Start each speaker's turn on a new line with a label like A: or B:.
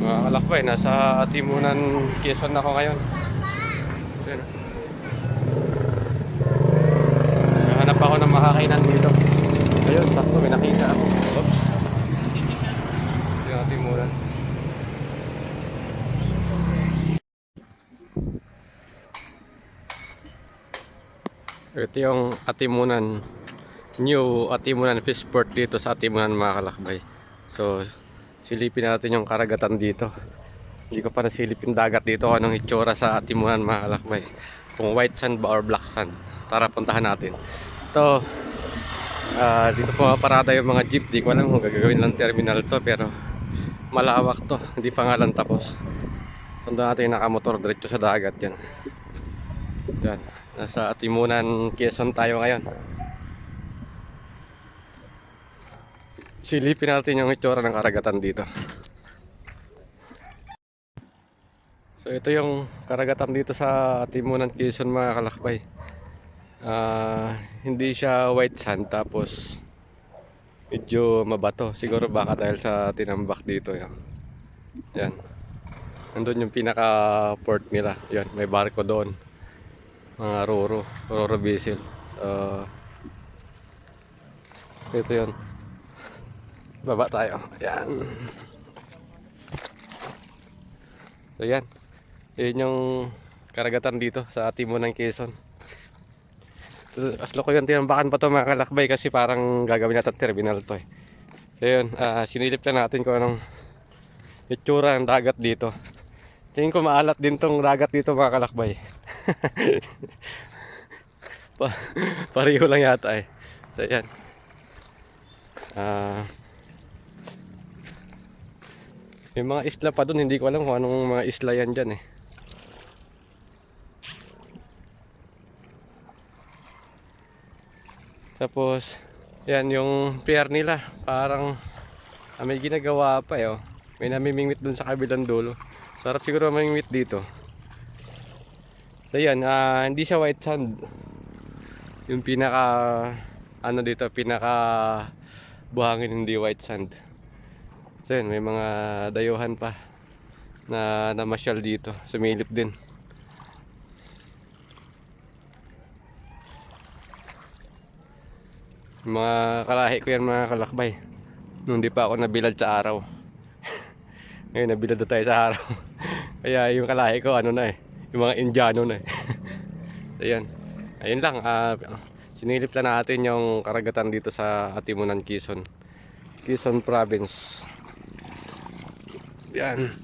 A: Mga kalakbay, nasa Timunan, Quezon ako ngayon. Ayan. Hanap ako ng makakainan dito. Ayun, sakto, may nakita ako. Oops. Yung Timunan. Ito yung Atimunan. New Atimunan Fishport dito sa Atimunan, mga kalakbay. So, silipin natin yung karagatan dito. Hindi ko pa nasilip yung dagat dito kung anong itsura sa Atimunan, mga kalakbay. Kung white sand ba or black sand. Tara, puntahan natin. Ito, dito po parada yung mga jeep. Di ko alam kung gagawin lang terminal to, pero malawak to. Hindi pa nga lang tapos. Sundan natin yung nakamotor diretso sa dagat yan. Yan. Nasa Atimunan, Quezon tayo ngayon. Silipin natin yung itsura ng karagatan dito. So ito yung karagatan dito sa Atimunan, Quezon, mga kalakbay. Hindi siya white sand, tapos medyo mabato. Siguro baka dahil sa tinambak dito. Yan. Nandun yung pinaka port nila. Yan, may barko doon. Mga Roro Bisil. Ito yun. Baba tayo. Yan. So yan. Yun yung karagatan dito sa Atimunan, Quezon. Aslo ko yung tinambakan pa to, mga kalakbay, kasi parang gagawin natin terminal to eh. So yun, sinilip na natin kung anong itsura ng dagat dito. Tingin ko maalat din tong dagat dito, mga kalakbay. Pareho lang yata eh. So yan. May mga isla pa dun, hindi ko alam kung anong mga isla yan dyan eh. Tapos yan yung pier nila, parang may ginagawa pa eh, oh. May namimingwit dun sa kabilang dulo. Sarap siguro mamingwit dito. So yan, hindi siya white sand. Yung pinaka dito, pinaka buhangin, hindi white sand. So yan, may mga dayuhan pa na namasyal dito, sumilip din. Mga kalahi ko yan, mga kalakbay. Nung di pa ako nabilad sa araw. Ngayon nabilad na tayo sa araw. Kaya yung kalahi ko ano na eh, yung mga Indiano na eh. So yan, ayun lang. Sinilip na natin yung karagatan dito sa Atimunan, Quezon Province. Yan.